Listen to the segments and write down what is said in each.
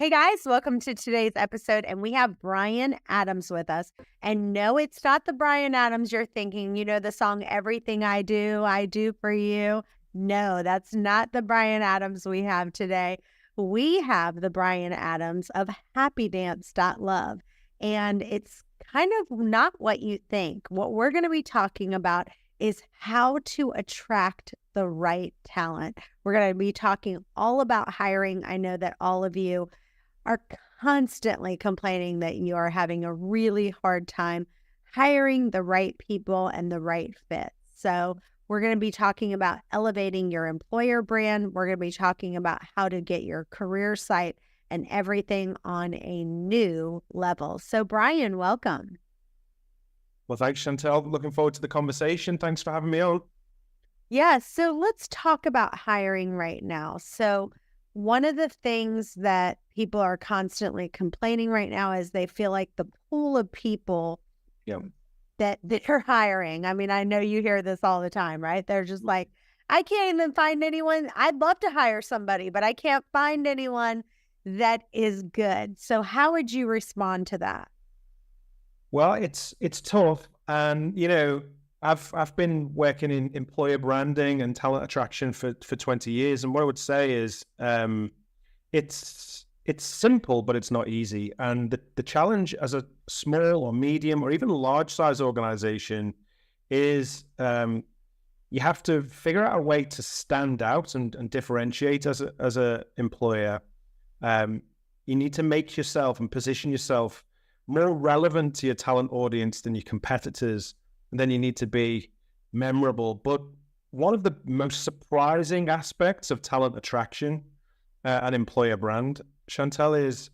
Hey guys, welcome to today's episode. And we have Bryan Adams with us. And no, it's not the Bryan Adams you're thinking. You know, the song Everything I Do for You. No, that's not the Bryan Adams we have today. We have the Bryan Adams of happydance.love. And it's kind of not what you think. What we're going to be talking about is how to attract the right talent. We're going to be talking all about hiring. I know that all of you are constantly complaining that you are having a really hard time hiring the right people and the right fit. So we're going to be talking about elevating your employer brand. We're going to be talking about how to get your career site and everything on a new level. So Bryan, welcome. Well, thanks, Chantel. Looking forward to the conversation. Thanks for having me on. Yeah, so let's talk about hiring right now. So one of the things that people are constantly complaining right now is they feel like the pool of people Yeah. that they're hiring. I mean, I know you hear this all the time, right? They're just like, I can't even find anyone. I'd love to hire somebody, but I can't find anyone that is good. So how would you respond to that? Well, it's tough, and I've been working in employer branding and talent attraction for 20 years, and what I would say is it's simple, but it's not easy. And the challenge as a small or medium or even large size organization is you have to figure out a way to stand out and differentiate as a employer. You need to make yourself and position yourself more relevant to your talent audience than your competitors, and then you need to be memorable. But one of the most surprising aspects of talent attraction and employer brand, Chantel, is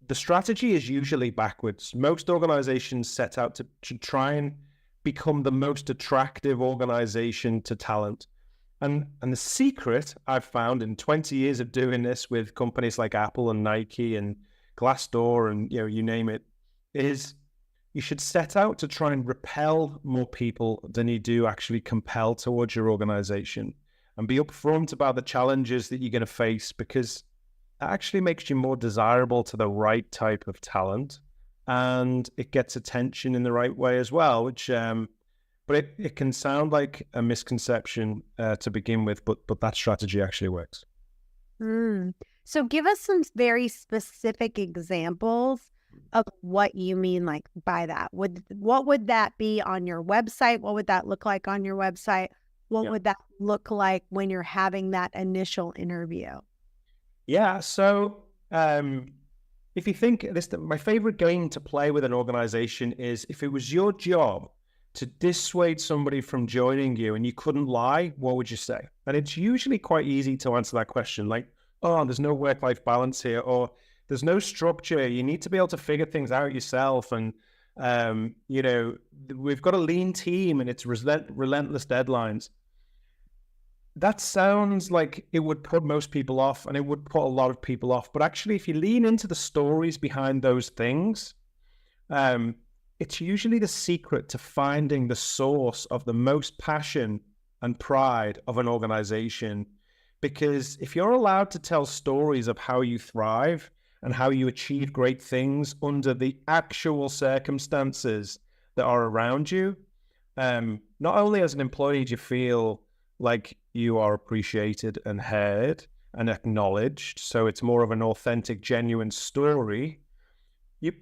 the strategy is usually backwards. Most organizations set out to try and become the most attractive organization to talent. And the secret I've found in 20 years of doing this with companies like Apple and Nike and Glassdoor and you name it, is you should set out to try and repel more people than you do actually compel towards your organization, and be upfront about the challenges that you're going to face, because that actually makes you more desirable to the right type of talent, and it gets attention in the right way as well, which but it can sound like a misconception to begin with, but that strategy actually works. So give us some very specific examples of what you mean like by that. What would that be on your website? What would that look like on your website? What would that look like when you're having that initial interview? Yeah, so if you think this, my favorite game to play with an organization is, if it was your job to dissuade somebody from joining you and you couldn't lie, what would you say? And it's usually quite easy to answer that question, like, oh, there's no work-life balance here, or there's no structure. You need to be able to figure things out yourself. And, we've got a lean team and it's relentless deadlines. That sounds like it would put most people off, and it would put a lot of people off. But actually, if you lean into the stories behind those things, it's usually the secret to finding the source of the most passion and pride of an organization. Because if you're allowed to tell stories of how you thrive and how you achieve great things under the actual circumstances that are around you, not only as an employee do you feel like you are appreciated and heard and acknowledged, so it's more of an authentic, genuine story,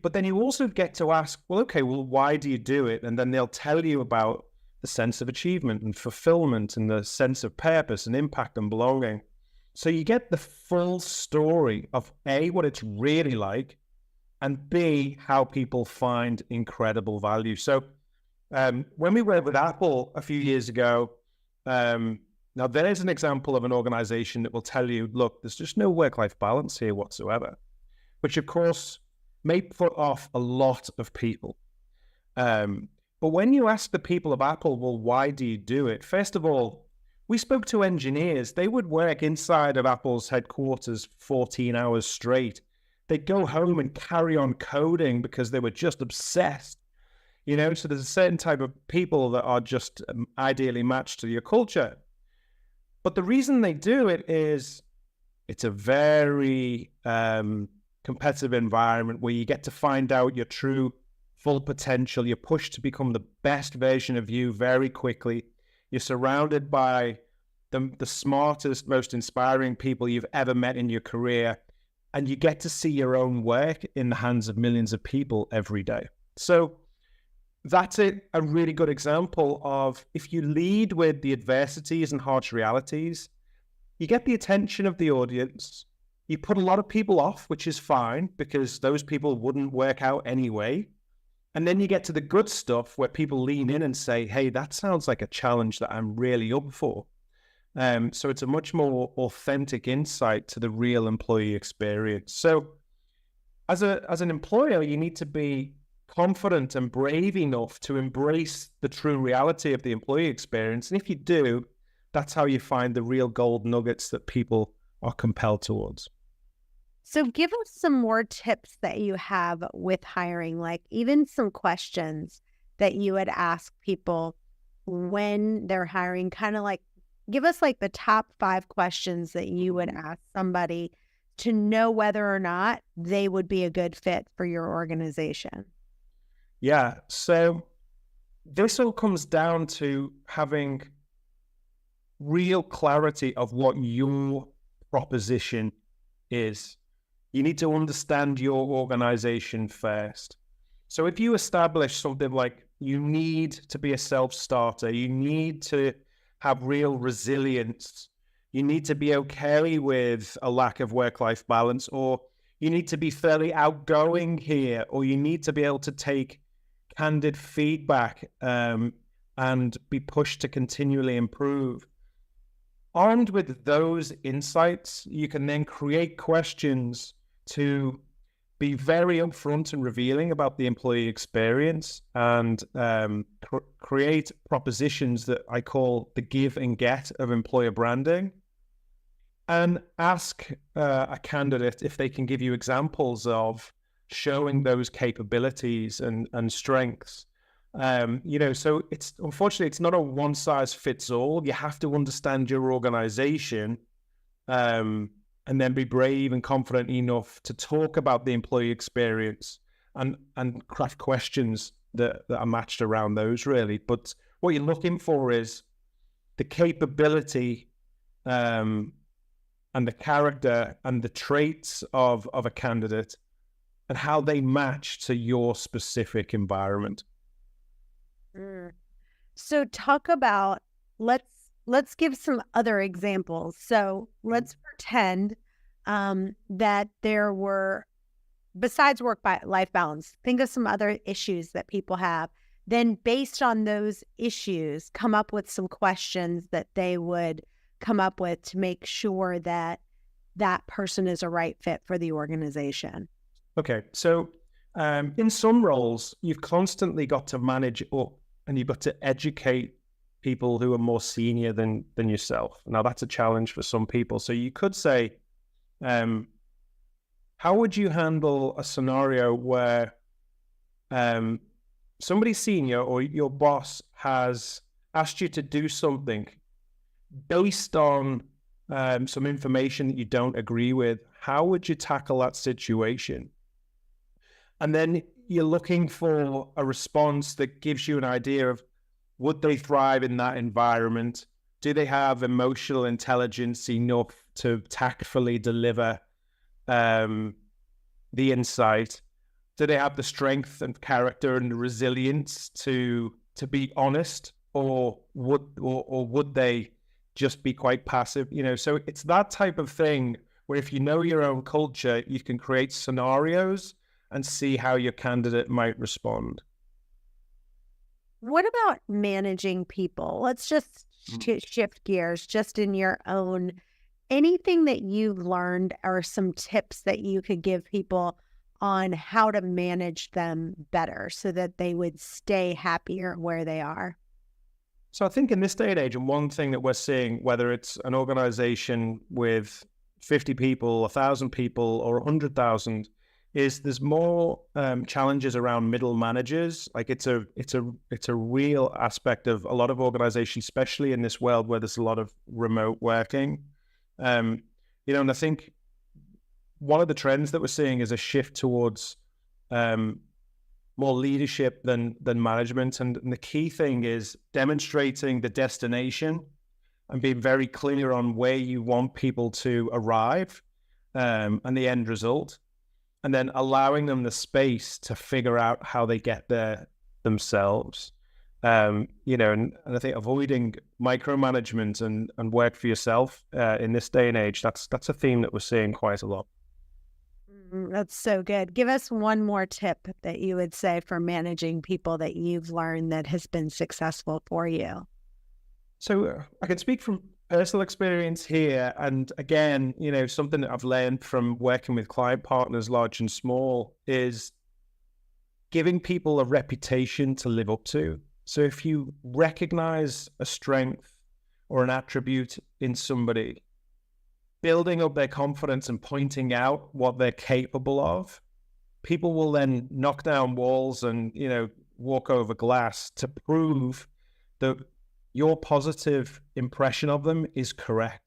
but then you also get to ask, well, why do you do it? And then they'll tell you about the sense of achievement and fulfillment and the sense of purpose and impact and belonging. So you get the full story of A, what it's really like, and B, how people find incredible value. So when we were with Apple a few years ago, now there's an example of an organization that will tell you, look, there's just no work-life balance here whatsoever, which of course may put off a lot of people. But when you ask the people of Apple, well, why do you do it? First of all, we spoke to engineers. They would work inside of Apple's headquarters 14 hours straight. They'd go home and carry on coding because they were just obsessed. So there's a certain type of people that are just ideally matched to your culture. But the reason they do it is It's a very competitive environment where you get to find out your true full potential. You're pushed to become the best version of you very quickly. You're surrounded by the smartest, most inspiring people you've ever met in your career, and you get to see your own work in the hands of millions of people every day. So that's a really good example of, if you lead with the adversities and harsh realities, you get the attention of the audience. You put a lot of people off, which is fine, because those people wouldn't work out anyway. And then you get to the good stuff where people lean in and say, hey, that sounds like a challenge that I'm really up for. So it's a much more authentic insight to the real employee experience. So as an employer, you need to be confident and brave enough to embrace the true reality of the employee experience. And if you do, that's how you find the real gold nuggets that people are compelled towards. So give us some more tips that you have with hiring, like even some questions that you would ask people when they're hiring, kind of like, give us like the top 5 questions that you would ask somebody to know whether or not they would be a good fit for your organization. Yeah. So this all comes down to having real clarity of what your proposition is. You need to understand your organization first. So if you establish something like, you need to be a self-starter, you need to have real resilience, you need to be okay with a lack of work-life balance, or you need to be fairly outgoing here, or you need to be able to take candid feedback and be pushed to continually improve. Armed with those insights, you can then create questions to be very upfront and revealing about the employee experience, and create propositions that I call the give and get of employer branding, and ask a candidate if they can give you examples of showing those capabilities and strengths. So unfortunately, it's not a one size fits all. You have to understand your organization, and then be brave and confident enough to talk about the employee experience and craft questions that are matched around those, really. But what you're looking for is the capability, and the character and the traits of a candidate, and how they match to your specific environment. So talk about, let's give some other examples. So let's pretend that there were, besides work-life balance, think of some other issues that people have. Then based on those issues, come up with some questions that they would come up with to make sure that that person is a right fit for the organization. Okay, so in some roles, you've constantly got to manage up, and you've got to educate people who are more senior than yourself. Now, that's a challenge for some people. So you could say, how would you handle a scenario where somebody senior or your boss has asked you to do something based on some information that you don't agree with? How would you tackle that situation? And then you're looking for a response that gives you an idea of, would they thrive in that environment? Do they have emotional intelligence enough to tactfully deliver the insight? Do they have the strength and character and the resilience to be honest, or would they just be quite passive? So it's that type of thing where, if you know your own culture, you can create scenarios and see how your candidate might respond. What about managing people? Let's just shift gears, just in your own, anything that you've learned, or some tips that you could give people on how to manage them better so that they would stay happier where they are? So I think in this day and age, and one thing that we're seeing, whether it's an organization with 50 people, 1,000 people, or 100,000, is there's more challenges around middle managers. Like it's a real aspect of a lot of organizations, especially in this world where there's a lot of remote working. And I think one of the trends that we're seeing is a shift towards more leadership than management. And the key thing is demonstrating the destination and being very clear on where you want people to arrive, and the end result, and then allowing them the space to figure out how they get there themselves. And I think avoiding micromanagement and work for yourself in this day and age, that's a theme that we're seeing quite a lot. That's so good. Give us one more tip that you would say for managing people that you've learned that has been successful for you. So I can speak from personal experience here. And again, something that I've learned from working with client partners, large and small, is giving people a reputation to live up to. So if you recognize a strength or an attribute in somebody, building up their confidence and pointing out what they're capable of, people will then knock down walls and, walk over glass to prove that your positive impression of them is correct.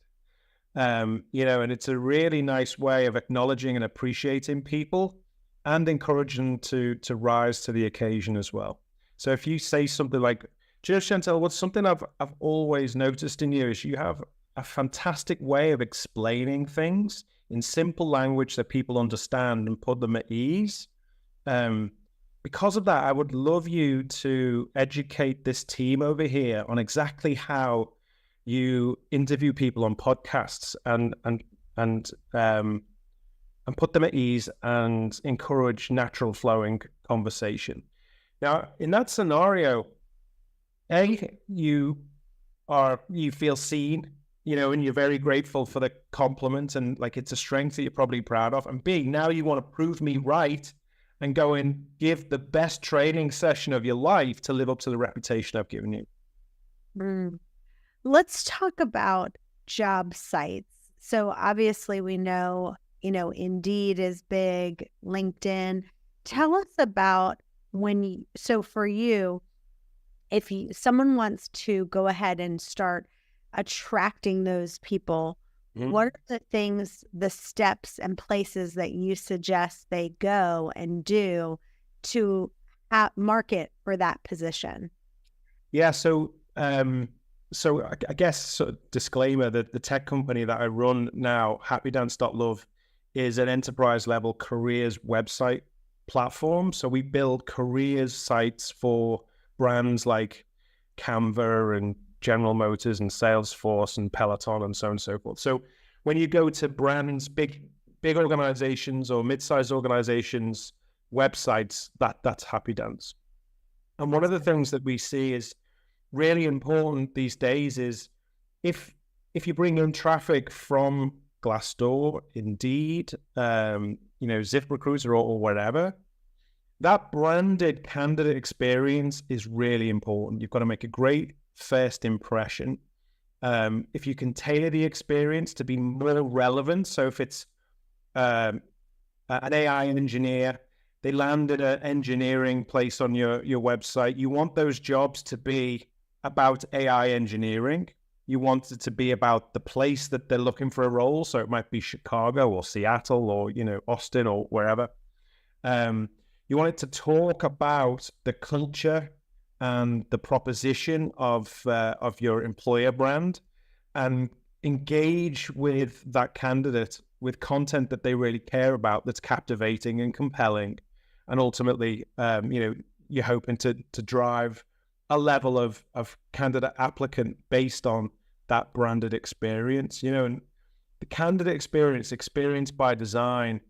And it's a really nice way of acknowledging and appreciating people and encouraging them to rise to the occasion as well. So if you say something like, Chantel, what's something I've always noticed in you is you have a fantastic way of explaining things in simple language that people understand and put them at ease. Because of that, I would love you to educate this team over here on exactly how you interview people on podcasts and put them at ease and encourage natural flowing conversation. Now, in that scenario, you feel seen, and you're very grateful for the compliment and like it's a strength that you're probably proud of. And B, now you want to prove me right and go and give the best training session of your life to live up to the reputation I've given you. Let's talk about job sites. So obviously we know, Indeed is big, LinkedIn. Tell us about so for you, if someone wants to go ahead and start attracting those people, what are the things, the steps and places that you suggest they go and do to market for that position? Yeah. So I guess disclaimer that the tech company that I run now, happydance.love, is an enterprise level careers website platform. So we build careers sites for brands like Canva and General Motors and Salesforce and Peloton and so on and so forth. So when you go to brands, big organizations or mid-sized organizations websites, that's Happy Dance. And one of the things that we see is really important these days is if you bring in traffic from Glassdoor, Indeed, ZipRecruiter or whatever, that branded candidate experience is really important. You've got to make a great first impression. If you can tailor the experience to be more relevant, so if it's an AI engineer, they landed an engineering place on your website, you want those jobs to be about AI engineering. You want it to be about the place that they're looking for a role. So it might be Chicago or Seattle or, Austin or wherever. You want it to talk about the culture and the proposition of your employer brand and engage with that candidate with content that they really care about, that's captivating and compelling. And ultimately, you're hoping to drive a level of candidate applicant based on that branded experience, and the candidate experience by design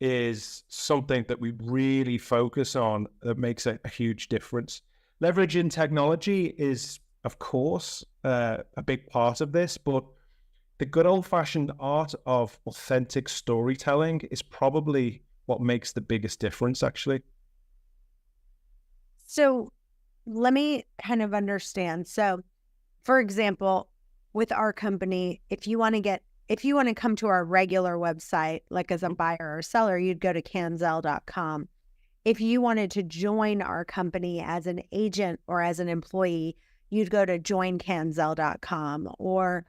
is something that we really focus on that makes a huge difference. Leveraging technology is, of course, a big part of this, but the good old-fashioned art of authentic storytelling is probably what makes the biggest difference, actually. So let me kind of understand. So, for example, with our company, if you want to come to our regular website, like as a buyer or seller, you'd go to canzel.com. If you wanted to join our company as an agent or as an employee, you'd go to joincanzel.com. Or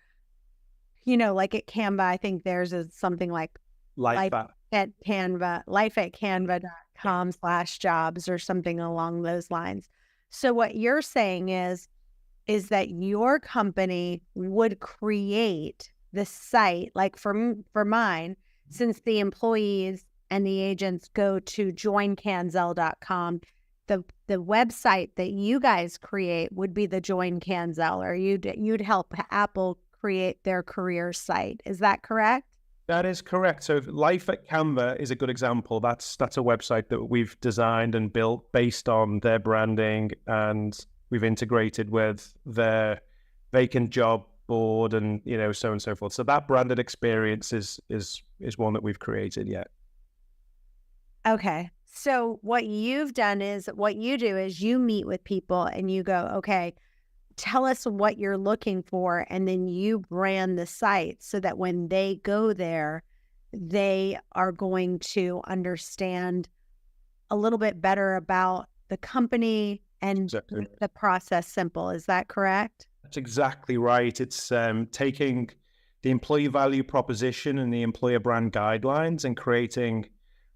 like at Canva, I think theirs is something like Like life that. at Canva, lifeatcanva.com/jobs or something along those lines. So what you're saying is that your company would create the site, like for mine, since the employees and the agents go to joincanzel.com, the website that you guys create would be the Join Canzel, or you'd help Apple create their career site. Is that correct? That is correct. So Life at Canva is a good example. That's a website that we've designed and built based on their branding, and we've integrated with their vacant job board and, so on and so forth. So that branded experience is one that we've created, yeah. Okay. So what you do is you meet with people and you go, okay, tell us what you're looking for. And then you brand the site so that when they go there, they are going to understand a little bit better about the company and Exactly. the process simple. Is that correct? That's exactly right. It's taking the employee value proposition and the employer brand guidelines and creating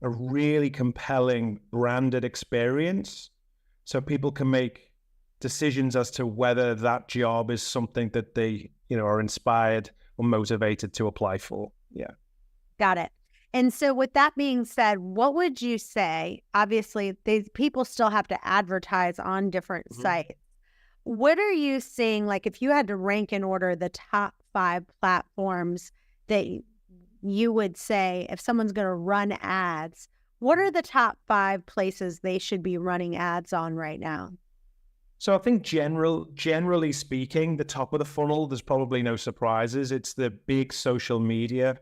a really compelling branded experience so people can make decisions as to whether that job is something that they, are inspired or motivated to apply for. Yeah. Got it. And so with that being said, what would you say? Obviously, these people still have to advertise on different sites. What are you seeing? Like if you had to rank in order the top 5 platforms that you would say if someone's going to run ads, what are the top 5 places they should be running ads on right now? So I think generally speaking, the top of the funnel, there's probably no surprises. It's the big social media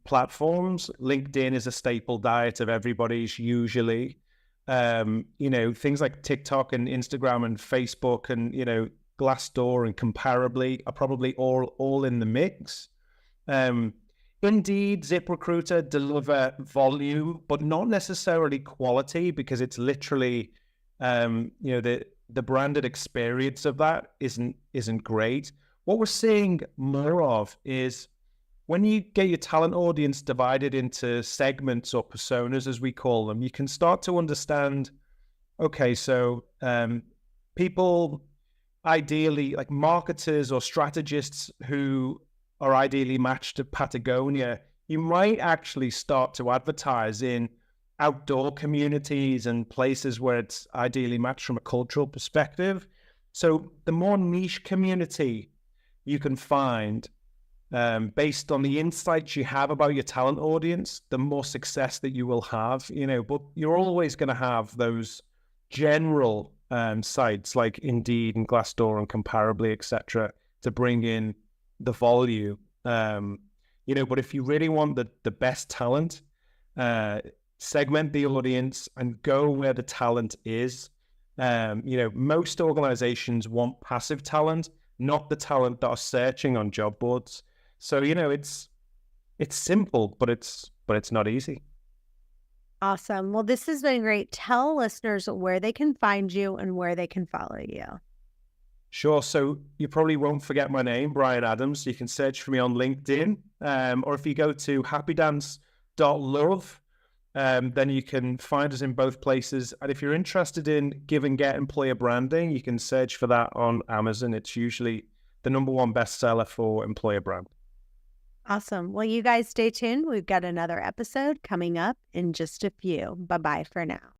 platforms. LinkedIn is a staple diet of everybody's usually. Things like TikTok and Instagram and Facebook and, Glassdoor and Comparably are probably all in the mix. Indeed, ZipRecruiter deliver volume, but not necessarily quality, because it's literally, the branded experience of that isn't great. What we're seeing more of is when you get your talent audience divided into segments or personas, as we call them, you can start to understand, okay, so people ideally, like marketers or strategists who are ideally matched to Patagonia, you might actually start to advertise in outdoor communities and places where it's ideally matched from a cultural perspective. So the more niche community you can find, based on the insights you have about your talent audience, the more success that you will have, but you're always going to have those general sites like Indeed and Glassdoor and Comparably, etc., to bring in the volume. But if you really want the best talent, segment the audience and go where the talent is. Most organizations want passive talent, not the talent that are searching on job boards. So, it's simple, but it's not easy. Awesome. Well, this has been great. Tell listeners where they can find you and where they can follow you. Sure. So you probably won't forget my name, Bryan Adams. You can search for me on LinkedIn, or if you go to happydance.love, then you can find us in both places. And if you're interested in give and get employer branding, you can search for that on Amazon. It's usually the #1 bestseller for employer brand. Awesome. Well, you guys stay tuned. We've got another episode coming up in just a few. Bye-bye for now.